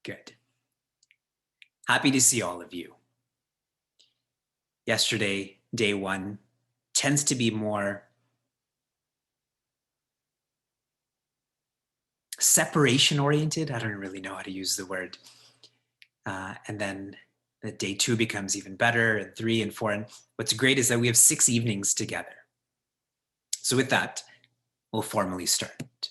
Good. Happy to see all of you. Yesterday, day one, tends to be more separation-oriented. I don't really know how to use the word. And then day two becomes even better, and 3 and 4. And what's great is that we have 6 evenings together. So with that, we'll formally start.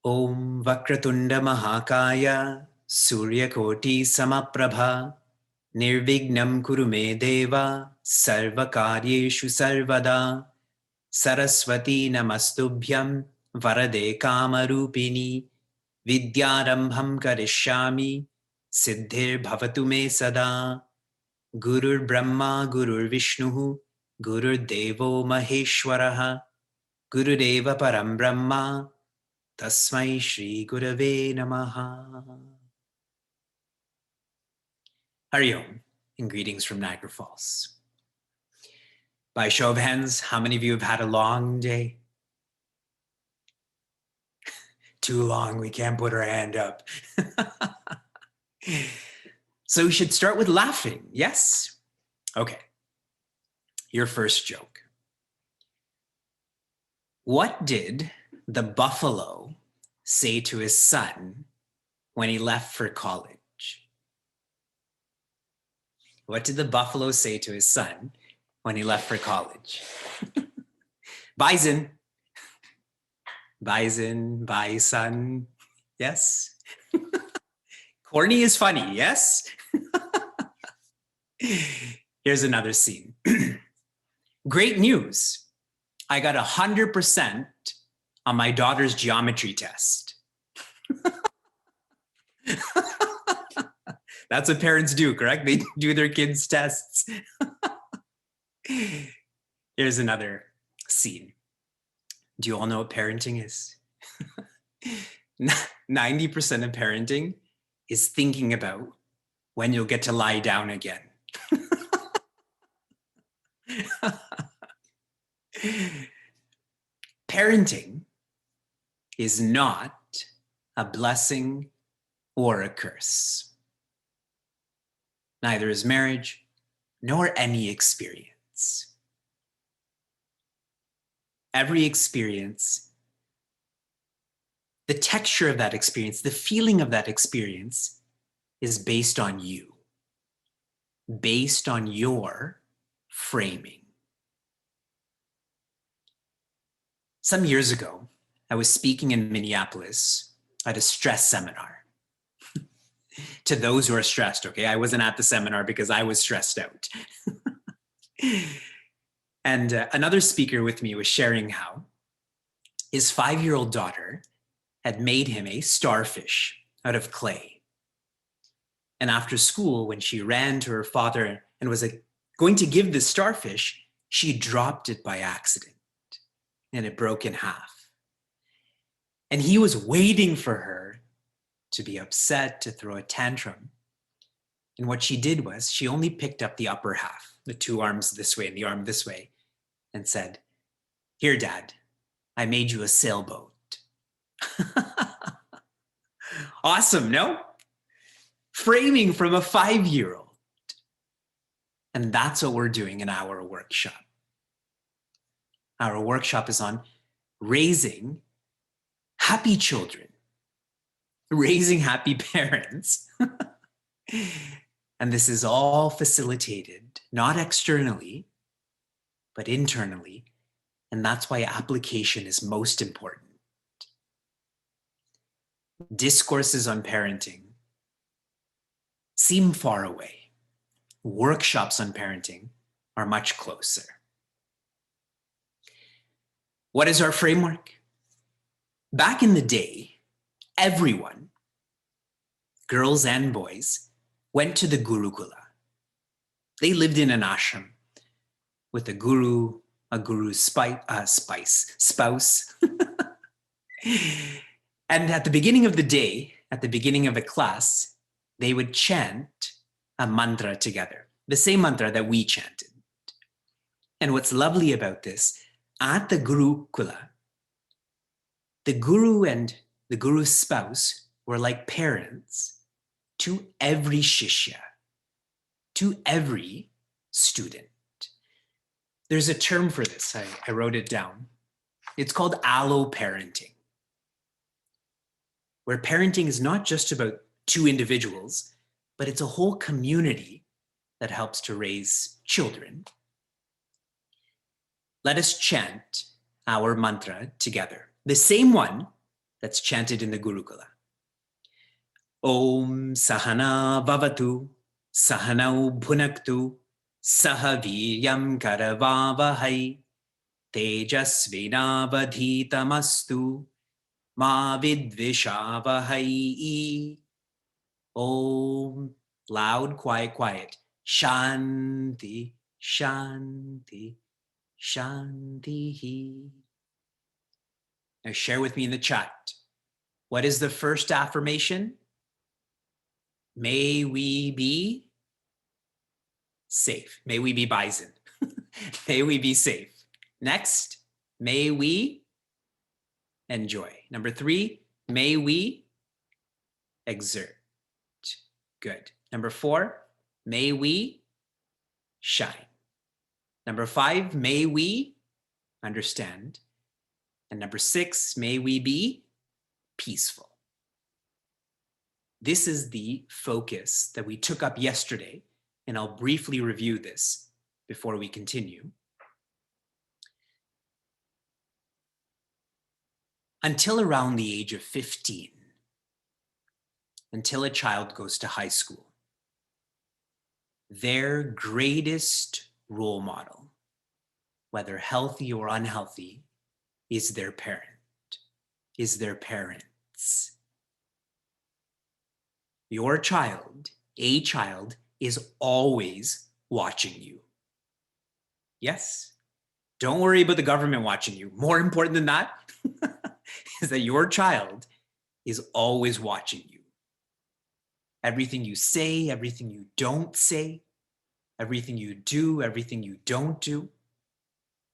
Om Vakratunda Mahakaya Suryakoti Samaprabha Nirvignam Kurume Deva Sarvakaryeshu Sarvada Saraswati Namastubhyam Varade Kamarupini Vidyarambham Karishyami Siddhir Bhavatu Me Sada Gurur Brahma Gurur Vishnu Gurur Devo Maheshwaraha Gurudeva Param Brahma Tasmai Shri Gurave Namaha. Hari Om, and greetings from Niagara Falls. By show of hands, how many of you have had a long day? Too long, we can't put our hand up. So we should start with laughing, yes? Okay, your first joke. What did the buffalo say to his son when he left for college? What did the buffalo say to his son when he left for college? Bison. Bison, bison. Yes. Corny is funny, yes? Here's another scene. Great news. I got 100% on my daughter's geometry test. That's what parents do, correct? They do their kids' tests. Here's another scene. Do you all know what parenting is? 90% of parenting is thinking about when you'll get to lie down again. Parenting is not a blessing or a curse. Neither is marriage, nor any experience. Every experience, the texture of that experience, the feeling of that experience is based on you, based on your framing. Some years ago, I was speaking in Minneapolis at a stress seminar. To those who are stressed, okay? I wasn't at the seminar because I was stressed out. And another speaker with me was sharing how his 5-year-old daughter had made him a starfish out of clay. And after school, when she ran to her father and was going to give the starfish, she dropped it by accident and it broke in half. And he was waiting for her to be upset, to throw a tantrum. And what she did was she only picked up the upper half, the 2 arms this way and the arm this way, and said, "Here, Dad, I made you a sailboat." Awesome, no? Framing from a 5-year-old. And that's what we're doing in our workshop. Our workshop is on raising happy children, raising happy parents. And this is all facilitated, not externally, but internally. And that's why application is most important. discourses on parenting seem far away. Workshops on parenting are much closer. What is our framework? Back in the day, everyone, girls and boys, went to the Gurukula. They lived in an ashram with a guru's spouse. And at the beginning of the day, at the beginning of a class, they would chant a mantra together, the same mantra that we chanted. And what's lovely about this, at the Gurukula, the guru and the guru's spouse were like parents to every shishya, to every student. There's a term for this, I wrote it down. It's called allo-parenting, where parenting is not just about two individuals, but it's a whole community that helps to raise children. Let us chant our mantra together, the same one that's chanted in the Gurukula. Om Sahana Bhavatu, Sahanau Bhunaktu, Sahaviryam Karavavahai, Tejasvinavadhitamastu, Ma Vidvishavahai. Om, loud, quiet, quiet. Shanti, Shanti, Shanti. Now share with me in the chat. What is the first affirmation? May we be safe. May we be bison. May we be safe. Next, may we enjoy. Number 3, may we exert. Good. Number 4, may we shine. Number 5, may we understand. And number 6, may we be peaceful. This is the focus that we took up yesterday, and I'll briefly review this before we continue. Until around the age of 15, until a child goes to high school, their greatest role model, whether healthy or unhealthy, is their parent, is their parents. Your child, a child, is always watching you. Yes? Don't worry about the government watching you. More important than that is that your child is always watching you. Everything you say, everything you don't say, everything you do, everything you don't do,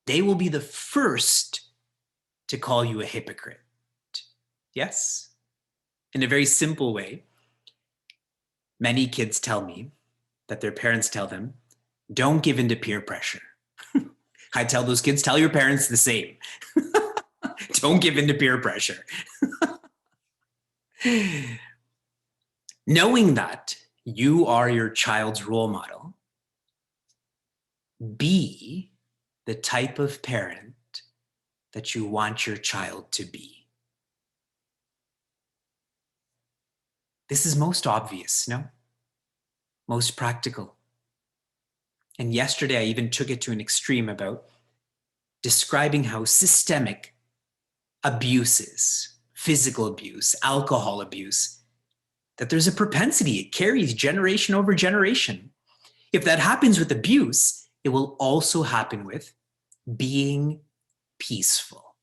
they will be the first to call you a hypocrite. Yes? In a very simple way, many kids tell me that their parents tell them, don't give in to peer pressure. I tell those kids, tell your parents the same. Don't give in to peer pressure. Knowing that you are your child's role model, be the type of parent that you want your child to be. This is most obvious, no? Most practical. And yesterday I even took it to an extreme about describing how systemic abuses, physical abuse, alcohol abuse, that there's a propensity, it carries generation over generation. If that happens with abuse, it will also happen with being peaceful.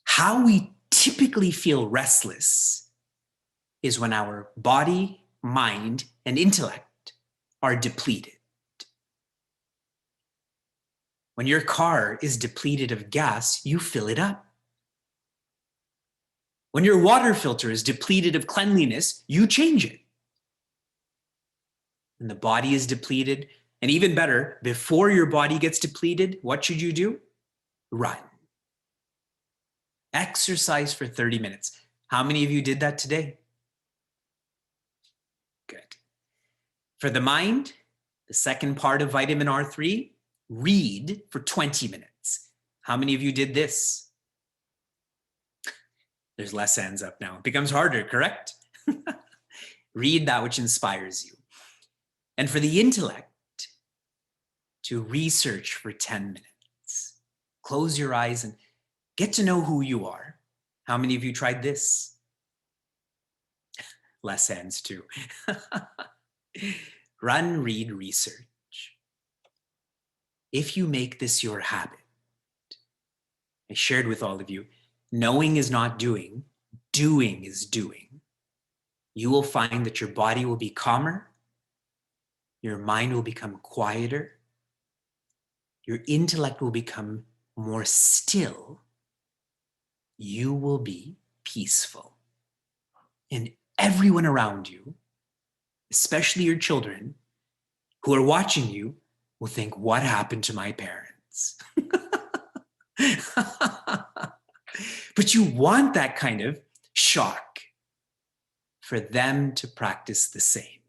How we typically feel restless is when our body, mind, and intellect are depleted. When your car is depleted of gas, you fill it up. When your water filter is depleted of cleanliness, you change it. When the body is depleted, and even better, before your body gets depleted, what should you do? Run. Exercise for 30 minutes. How many of you did that today? Good. For the mind, the second part of vitamin R3, read for 20 minutes. How many of you did this? There's less hands up now. It becomes harder, correct? Read that which inspires you. And for the intellect, to research for 10 minutes. Close your eyes and get to know who you are. How many of you tried this? Less hands too. Run, read, research. If you make this your habit, I shared with all of you, knowing is not doing, doing is doing. You will find that your body will be calmer, your mind will become quieter, your intellect will become more still, you will be peaceful. And everyone around you, especially your children who are watching you, will think, what happened to my parents? But you want that kind of shock for them to practice the same.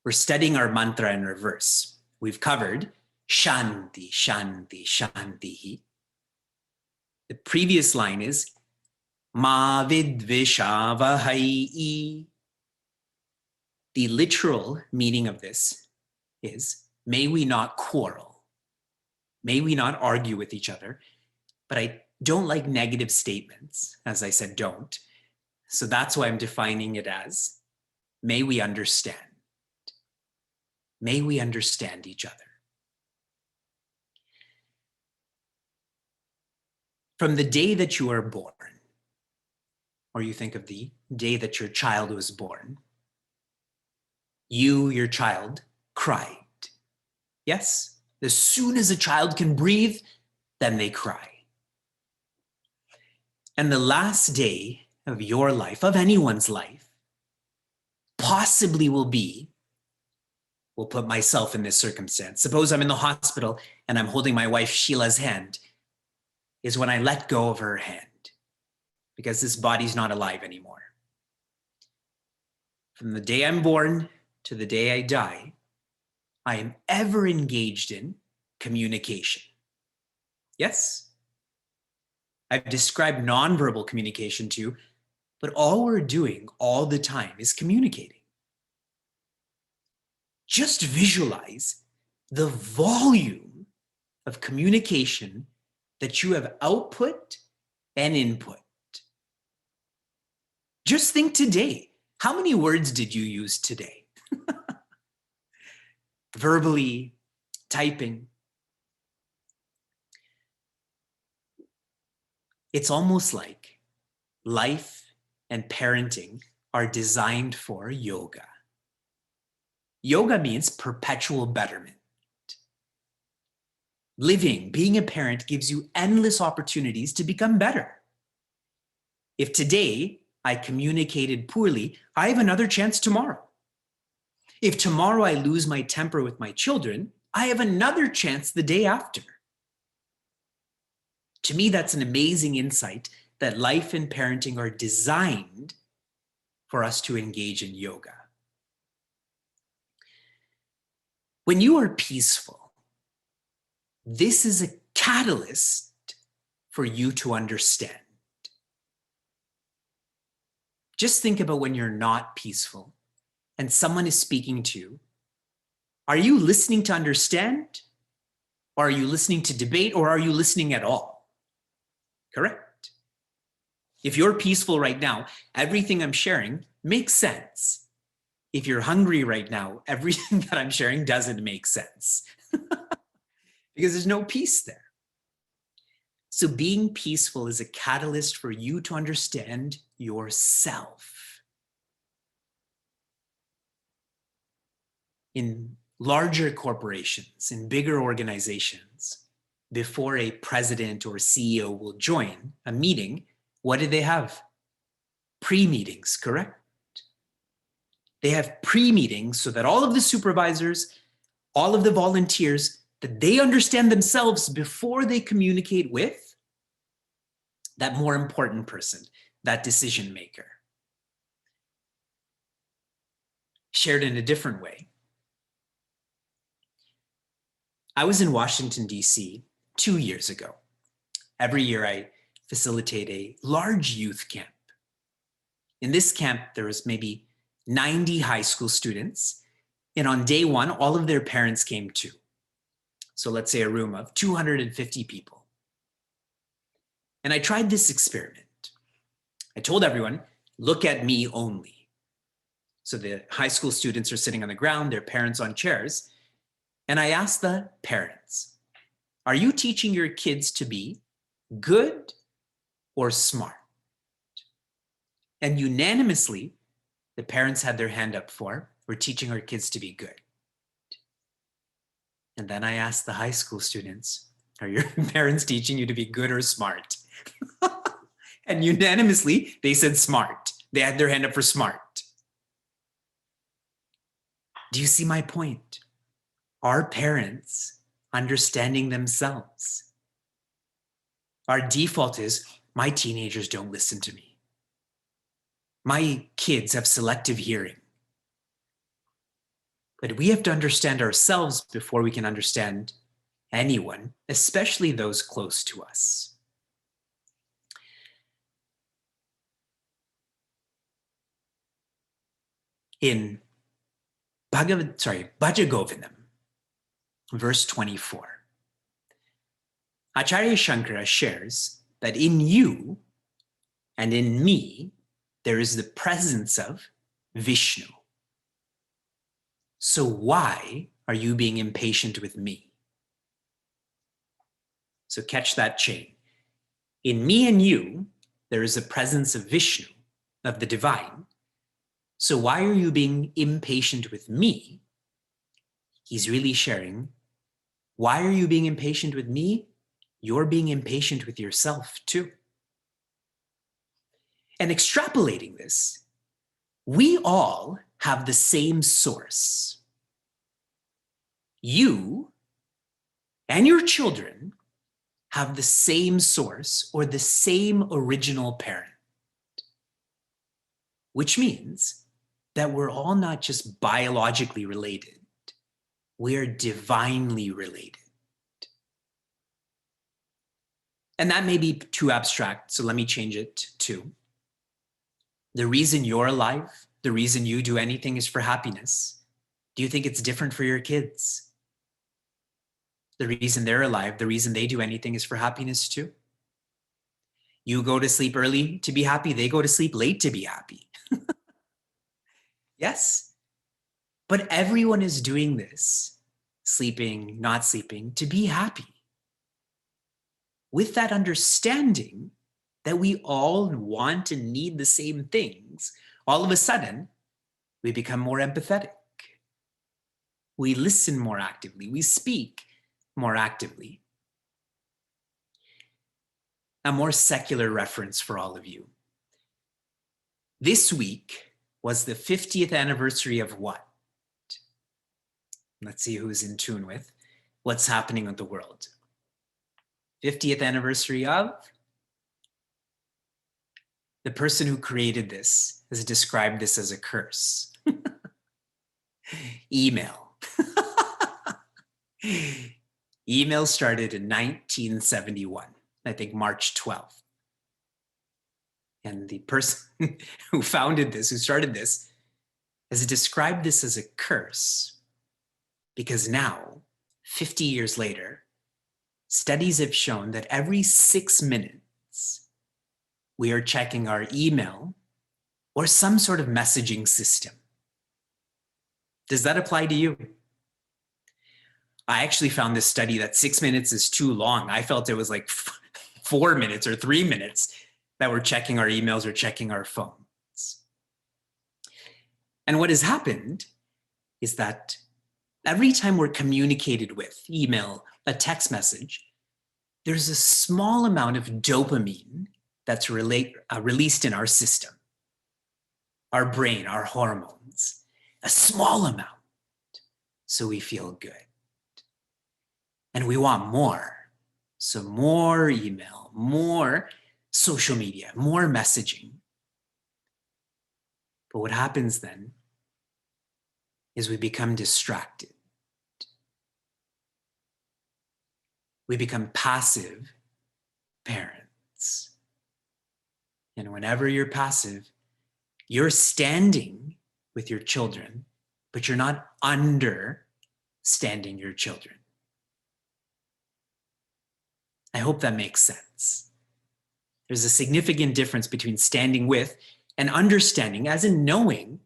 We're studying our mantra in reverse. We've covered Shanti, Shanti, Shanti. The previous line is Ma vidvishavahai. The literal meaning of this is, may we not quarrel. May we not argue with each other. But I don't like negative statements. As I said, don't. So that's why I'm defining it as, may we understand. May we understand each other. From the day that you are born, or you think of the day that your child was born, you, your child, cried. Yes? As soon as a child can breathe, then they cry. And the last day of your life, of anyone's life, possibly will be, we'll put myself in this circumstance. Suppose I'm in the hospital and I'm holding my wife Sheila's hand, is when I let go of her hand because this body's not alive anymore. From the day I'm born to the day I die, I am ever engaged in communication. Yes? I've described nonverbal communication to you, but all we're doing all the time is communicating. Just visualize the volume of communication that you have output and input. Just think today, how many words did you use today? Verbally, typing. It's almost like life and parenting are designed for yoga. Yoga means perpetual betterment. Living, being a parent gives you endless opportunities to become better. If today I communicated poorly, I have another chance tomorrow. If tomorrow I lose my temper with my children, I have another chance the day after. To me, that's an amazing insight that life and parenting are designed for us to engage in yoga. When you are peaceful, this is a catalyst for you to understand. Just think about when you're not peaceful and someone is speaking to you. Are you listening to understand? Or are you listening to debate? Or are you listening at all? Correct? If you're peaceful right now, everything I'm sharing makes sense. If you're hungry right now, everything that I'm sharing doesn't make sense because there's no peace there. So being peaceful is a catalyst for you to understand yourself. In larger corporations, in bigger organizations, before a president or CEO will join a meeting, what do they have? Pre-meetings, correct? They have pre-meetings so that all of the supervisors, all of the volunteers, that they understand themselves before they communicate with that more important person, that decision maker. Shared in a different way. I was in Washington, D.C. 2 years ago. every year I facilitate a large youth camp. In this camp, there was maybe 90 high school students. And on day one, all of their parents came too. So let's say a room of 250 people. And I tried this experiment. I told everyone, look at me only. So the high school students are sitting on the ground, their parents on chairs. And I asked the parents, are you teaching your kids to be good or smart? And unanimously, the parents had their hand up for, we're teaching our kids to be good. And then I asked the high school students, are your parents teaching you to be good or smart? And unanimously, they said smart. They had their hand up for smart. Do you see my point? Our parents understanding themselves. Our default is, my teenagers don't listen to me. My kids have selective hearing. But we have to understand ourselves before we can understand anyone, especially those close to us. In Bhajagovinam, verse 24, Acharya Shankara shares that in you and in me, there is the presence of Vishnu. So why are you being impatient with me? So catch that chain. In me and you, there is a presence of Vishnu, of the divine. So why are you being impatient with me? He's really sharing, why are you being impatient with me? You're being impatient with yourself too. And extrapolating this, we all have the same source. You and your children have the same source or the same original parent, which means that we're all not just biologically related, we're divinely related. And that may be too abstract, so let me change it to the reason you're alive, the reason you do anything is for happiness. Do you think it's different for your kids? The reason they're alive, the reason they do anything is for happiness too. You go to sleep early to be happy, they go to sleep late to be happy. Yes, but everyone is doing this, sleeping, not sleeping, to be happy. With that understanding that we all want and need the same things, all of a sudden, we become more empathetic. We listen more actively. We speak more actively. A more secular reference for all of you. This week was the 50th anniversary of what? Let's see who's in tune with what's happening with the world. 50th anniversary of? The person who created this has described this as a curse. Email. Email started in 1971, I think March 12th. And the person who founded this, who started this, has described this as a curse because now, 50 years later, studies have shown that every 6 minutes, we are checking our email or some sort of messaging system. Does that apply to you? I actually found this study that 6 minutes is too long. I felt it was like 4 minutes or 3 minutes that we're checking our emails or checking our phones. And what has happened is that every time we're communicated with, email, a text message, there's a small amount of dopamine that's released in our system, our brain, our hormones, a small amount, so we feel good. And we want more. So more email, more social media, more messaging. But what happens then is we become distracted. We become passive parents. And whenever you're passive, you're standing with your children, but you're not understanding your children. I hope that makes sense. There's a significant difference between standing with and understanding, as in knowing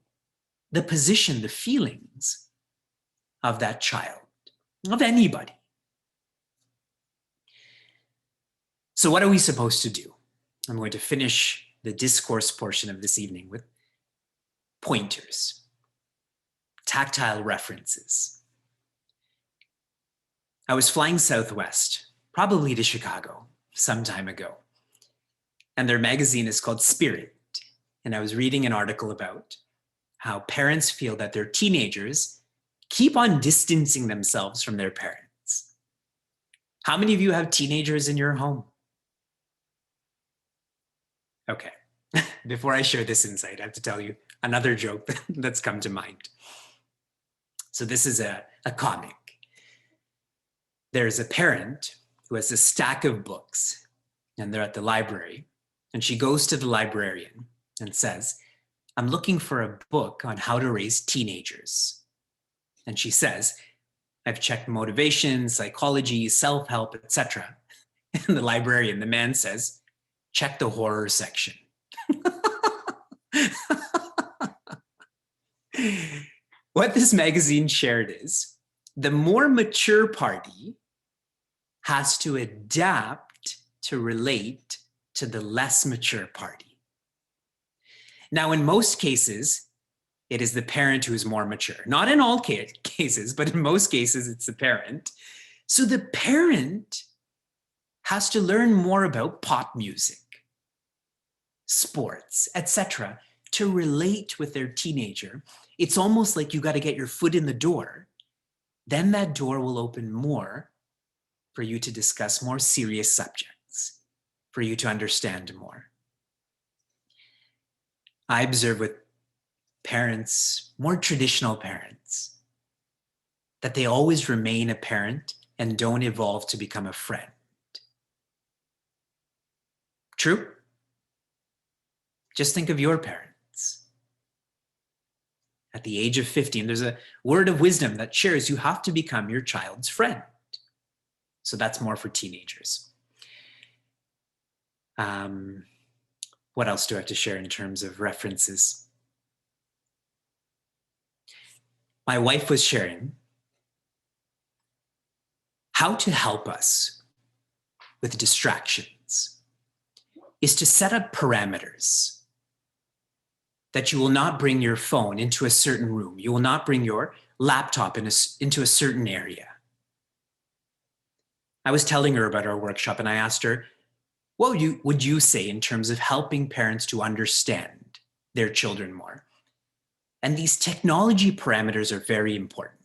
the position, the feelings of that child, of anybody. So what are we supposed to do? I'm going to finish the discourse portion of this evening with pointers, tactile references. I was flying Southwest, probably to Chicago, some time ago. And their magazine is called Spirit. And I was reading an article about how parents feel that their teenagers keep on distancing themselves from their parents. How many of you have teenagers in your home? Okay, before I share this insight, I have to tell you another joke that's come to mind. So this is a comic. There's a parent who has a stack of books, and they're at the library, and she goes to the librarian and says, "I'm looking for a book on how to raise teenagers." And she says, "I've checked motivation, psychology, self-help, etc." And the librarian, the man says, "Check the horror section." What this magazine shared is the more mature party has to adapt to relate to the less mature party. Now, in most cases, it is the parent who is more mature. Not in all cases, but in most cases, it's the parent. So the parent has to learn more about pop music, sports, etc., to relate with their teenager. It's almost like you got to get your foot in the door. Then that door will open more for you to discuss more serious subjects, for you to understand more. I observe with parents, more traditional parents, that they always remain a parent and don't evolve to become a friend. True? Just think of your parents. At the age of 15, there's a word of wisdom that shares you have to become your child's friend. So that's more for teenagers. What else do I have to share in terms of references? My wife was sharing how to help us with distractions is to set up parameters that you will not bring your phone into a certain room. You will not bring your laptop into a certain area. I was telling her about our workshop and I asked her, what would you say in terms of helping parents to understand their children more? And these technology parameters are very important.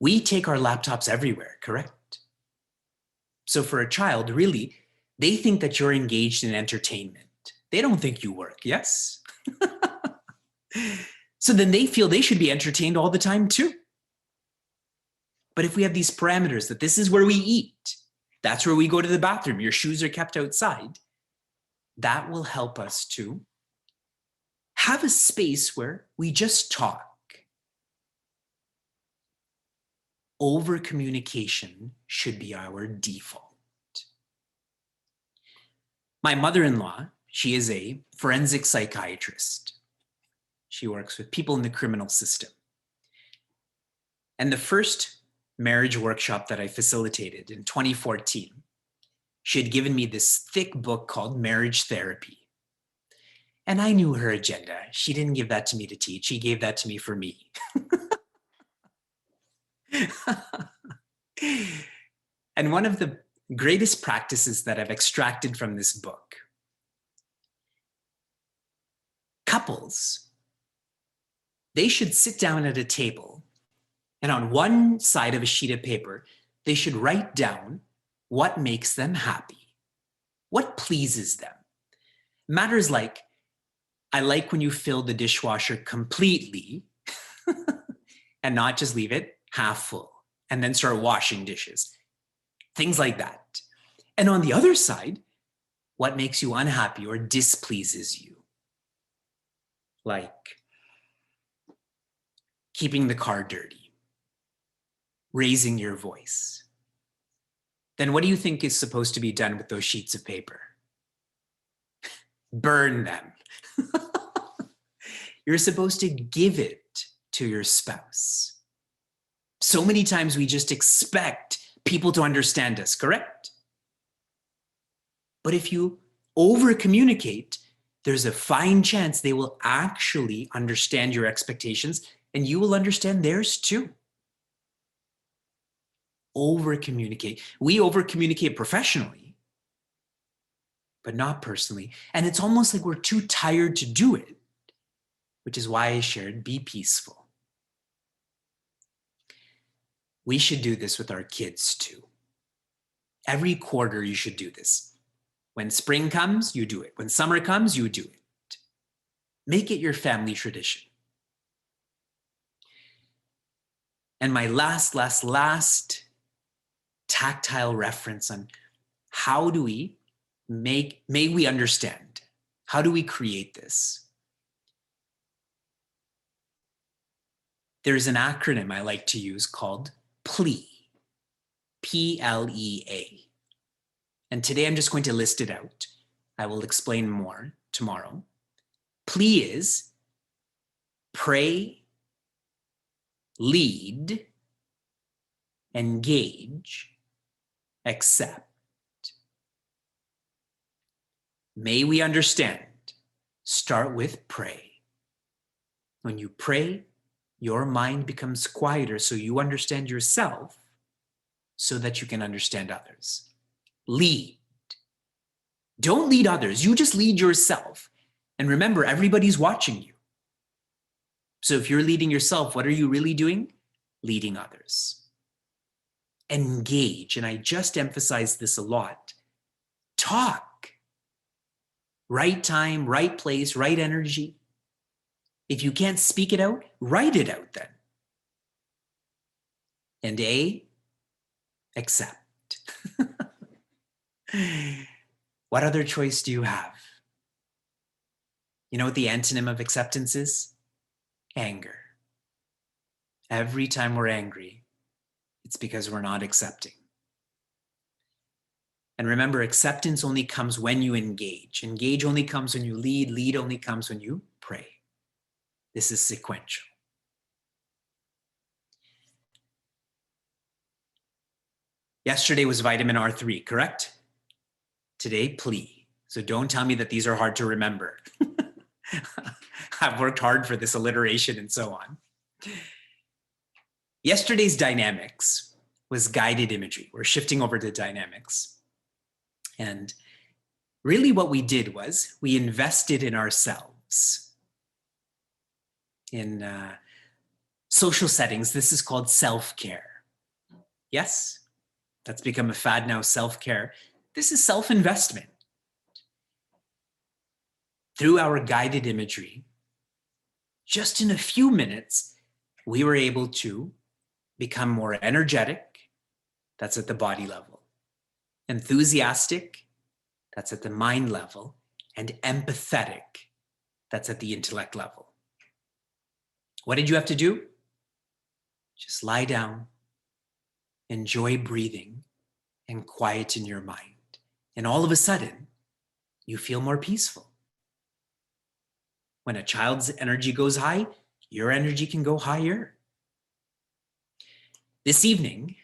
We take our laptops everywhere, correct? So for a child, really, they think that you're engaged in entertainment. They don't think you work, yes? So then they feel they should be entertained all the time too. But if we have these parameters that this is where we eat, that's where we go to the bathroom, your shoes are kept outside, that will help us to have a space where we just talk. Over communication should be our default. My mother-in-law, she is a forensic psychiatrist. She works with people in the criminal system. And the first marriage workshop that I facilitated in 2014, she had given me this thick book called Marriage Therapy. And I knew her agenda. She didn't give that to me to teach. She gave that to me for me. And one of the greatest practices that I've extracted from this book, couples, they should sit down at a table and on one side of a sheet of paper, they should write down what makes them happy, what pleases them. Matters like, I like when you fill the dishwasher completely and not just leave it half full and then start washing dishes. Things like that. And on the other side, what makes you unhappy or displeases you? Like keeping the car dirty, raising your voice. Then what do you think is supposed to be done with those sheets of paper? Burn them. You're supposed to give it to your spouse. So many times we just expect people to understand us, correct? But if you over-communicate, there's a fine chance they will actually understand your expectations and you will understand theirs too. Over-communicate. We over-communicate professionally, but not personally. And it's almost like we're too tired to do it, which is why I shared be peaceful. We should do this with our kids too. Every quarter you should do this. When spring comes, you do it. When summer comes, you do it. Make it your family tradition. And my last tactile reference on how do we may we understand? How do we create this? There's an acronym I like to use called PLEA, P-L-E-A. And today I'm just going to list it out. I will explain more tomorrow. PLEA is pray, lead, engage, accept. May we understand. Start with pray. When you pray, your mind becomes quieter so you understand yourself so that you can understand others. Lead. Don't lead others. You just lead yourself. And remember, everybody's watching you. So if you're leading yourself, what are you really doing? Leading others. Engage. And I just emphasize this a lot. Talk. Right time, right place, right energy. If you can't speak it out, write it out then. And A, accept. What other choice do you have? You know what the antonym of acceptance is? Anger. Every time we're angry, it's because we're not accepting. And remember, acceptance only comes when you engage. Engage only comes when you lead. Lead only comes when you pray. This is sequential. Yesterday was vitamin R3, correct? Today, PLEA. So don't tell me that these are hard to remember. I've worked hard for this alliteration and so on. Yesterday's dynamics was guided imagery. We're shifting over to dynamics. And really what we did was we invested in ourselves. In social settings, this is called self-care. Yes, that's become a fad now, self-care. This is self-investment. Through our guided imagery, just in a few minutes, we were able to become more energetic, that's at the body level, enthusiastic, that's at the mind level, and empathetic, that's at the intellect level. What did you have to do? Just lie down, enjoy breathing, and quieten your mind. And all of a sudden, you feel more peaceful. When a child's energy goes high, your energy can go higher. This evening,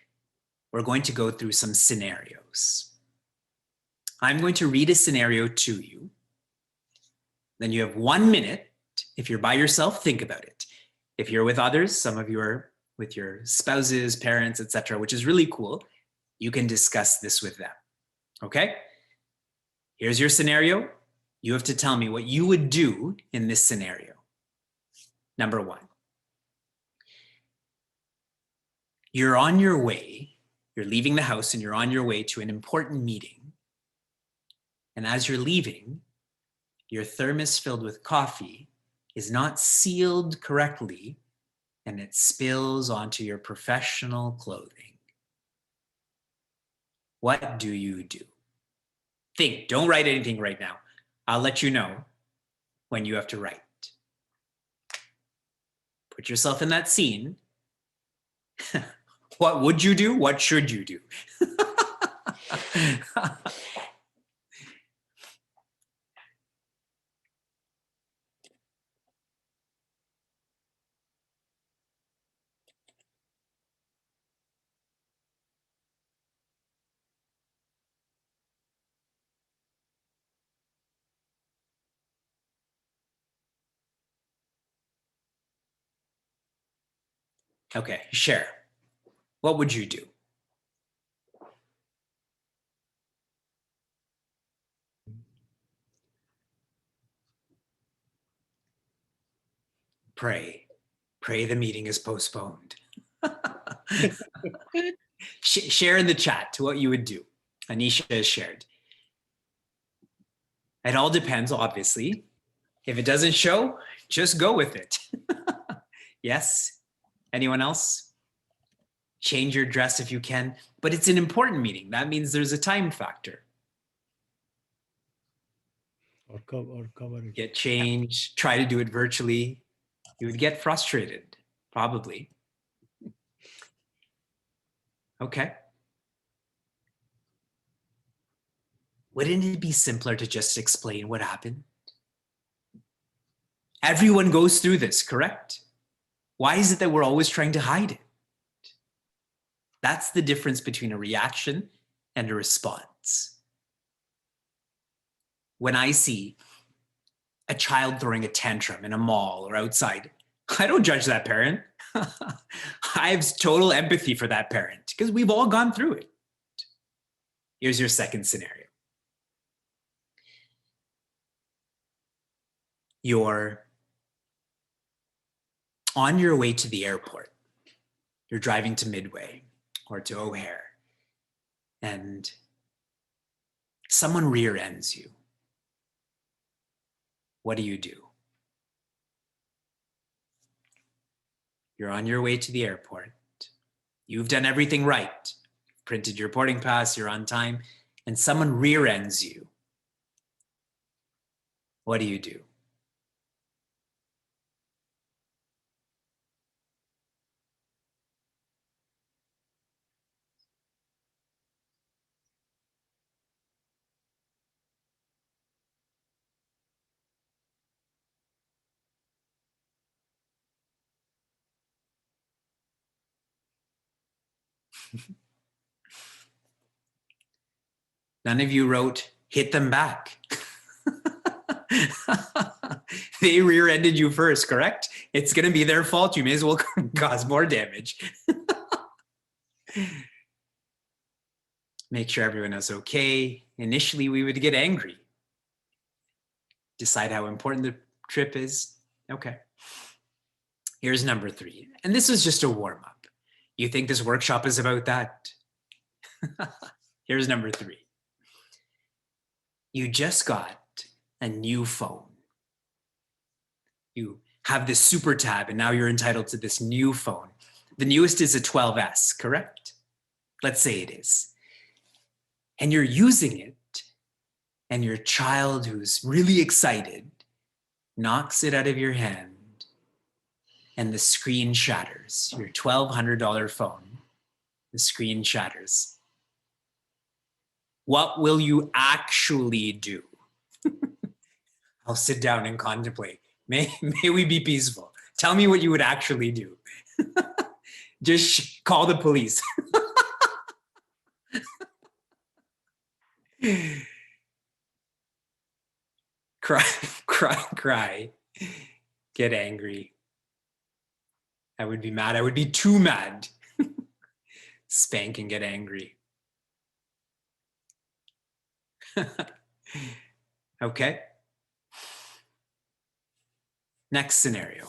we're going to go through some scenarios. I'm going to read a scenario to you. Then you have 1 minute. If you're by yourself, think about it. If you're with others, some of you are with your spouses, parents, etc., which is really cool. You can discuss this with them. Okay? Here's your scenario. You have to tell me what you would do in this scenario. Number 1. You're on your way, you're leaving the house and you're on your way to an important meeting. And as you're leaving, your thermos filled with coffee is not sealed correctly and it spills onto your professional clothing. What do you do? Think, don't write anything right now. I'll let you know when you have to write. Put yourself in that scene. What would you do? What should you do? Okay, share. What would you do? Pray. Pray the meeting is postponed. Share in the chat what you would do. Anisha has shared. It all depends, obviously. If it doesn't show, just go with it. Yes? Anyone else? Change your dress if you can, but it's an important meeting. That means there's a time factor. Or cover it. Get changed, try to do it virtually. You would get frustrated, probably. Okay. Wouldn't it be simpler to just explain what happened? Everyone goes through this, correct? Why is it that we're always trying to hide it? That's the difference between a reaction and a response. When I see a child throwing a tantrum in a mall or outside, I don't judge that parent. I have total empathy for that parent because we've all gone through it. Here's your second scenario. You're on your way to the airport. You're driving to Midway or to O'Hare, and someone rear ends you. What do? You're on your way to the airport. You've done everything right. You've printed your boarding pass, you're on time, and someone rear ends you. What do you do? None of you wrote, hit them back. They rear-ended you first, correct? It's going to be their fault. You may as well cause more damage. Make sure everyone is okay. Initially, we would get angry. Decide how important the trip is. Okay. Here's number 3. And this is just a warm-up. You think this workshop is about that? Here's number 3. You just got a new phone. You have this super tab, and now you're entitled to this new phone. The newest is a 12S, correct? Let's say it is. And you're using it, and your child who's really excited knocks it out of your hand, and the screen shatters. Your $1,200 phone, the screen shatters. What will you actually do? I'll sit down and contemplate. May we be peaceful. Tell me what you would actually do. Just call the police. Cry. Get angry. I would be mad. I would be too mad. Spank and get angry. Okay. Next scenario.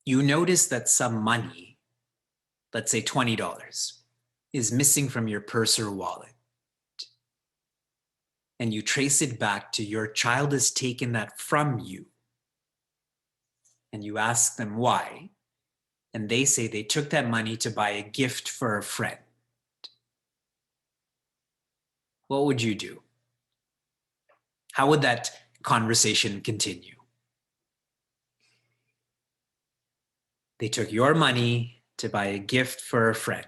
You notice that some money, let's say $20, is missing from your purse or wallet. And you trace it back to your child has taken that from you. And you ask them why. And they say they took that money to buy a gift for a friend. what would you do? How would that conversation continue? They took your money to buy a gift for a friend.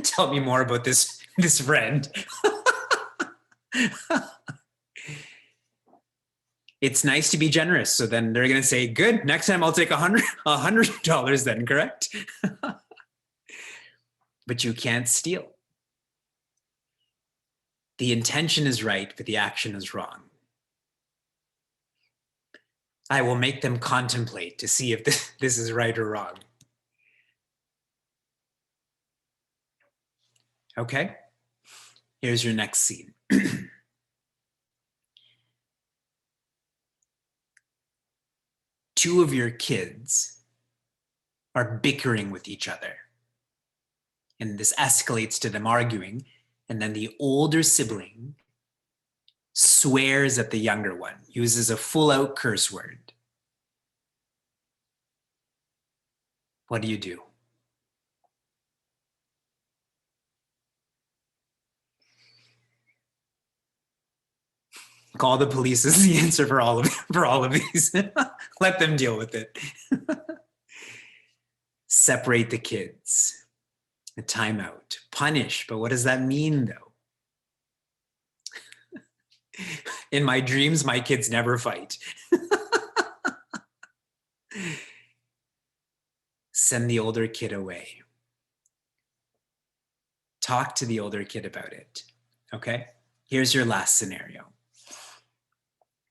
Tell me more about this friend. It's nice to be generous. So then they're going to say, good, next time I'll take $100 then, correct? But you can't steal. The intention is right, but the action is wrong. I will make them contemplate to see if this is right or wrong. Okay? Here's your next scene. Two of your kids are bickering with each other. And this escalates to them arguing. And then the older sibling swears at the younger one, uses a full-out curse word. What do you do? Call the police is the answer for all of these. Let them deal with it. Separate the kids. A timeout. Punish, but what does that mean though? In my dreams, my kids never fight. Send the older kid away. Talk to the older kid about it. Okay? Here's your last scenario.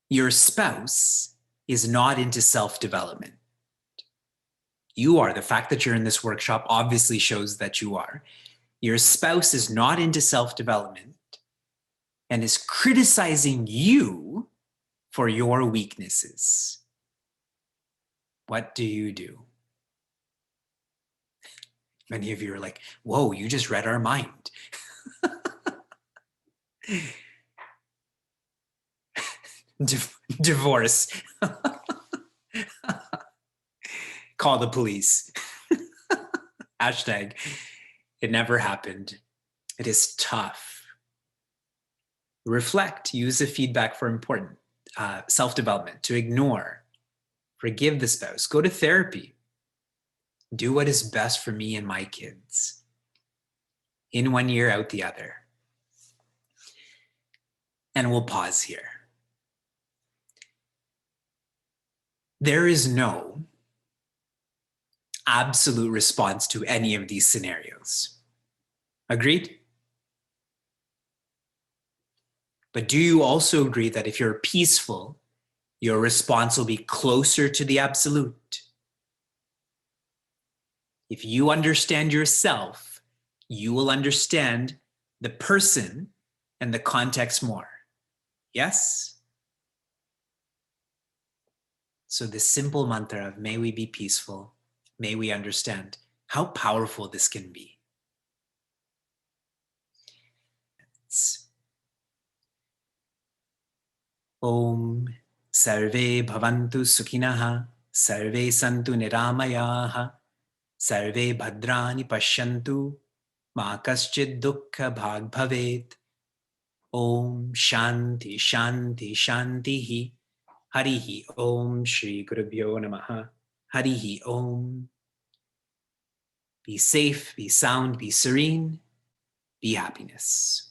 Your spouse is not into self-development. You are. The fact that you're in this workshop obviously shows that you are. Your spouse is not into self-development and is criticizing you for your weaknesses. What do you do? Many of you are like, whoa, you just read our mind. Divorce. Call the police. Hashtag, it never happened. It is tough. Reflect, use the feedback for important self-development, to ignore, forgive the spouse, go to therapy. Do what is best for me and my kids. In one ear, out the other. And we'll pause here. There is no absolute response to any of these scenarios. Agreed? But do you also agree that if you're peaceful, your response will be closer to the absolute? If you understand yourself, you will understand the person and the context more. Yes? So this simple mantra of may we be peaceful, may we understand how powerful this can be. Om Sarve Bhavantu Sukinaha, Sarve Santu Niramayaha, Sarve Bhadrani Pashyantu, Ma Kaschid Dukkha Bhag Bhavet. Om Shanti Shanti Shantihi. Harihi Om Shri Gurubhyo Namaha. Harihi Om. Be safe, be sound, be serene, be happiness.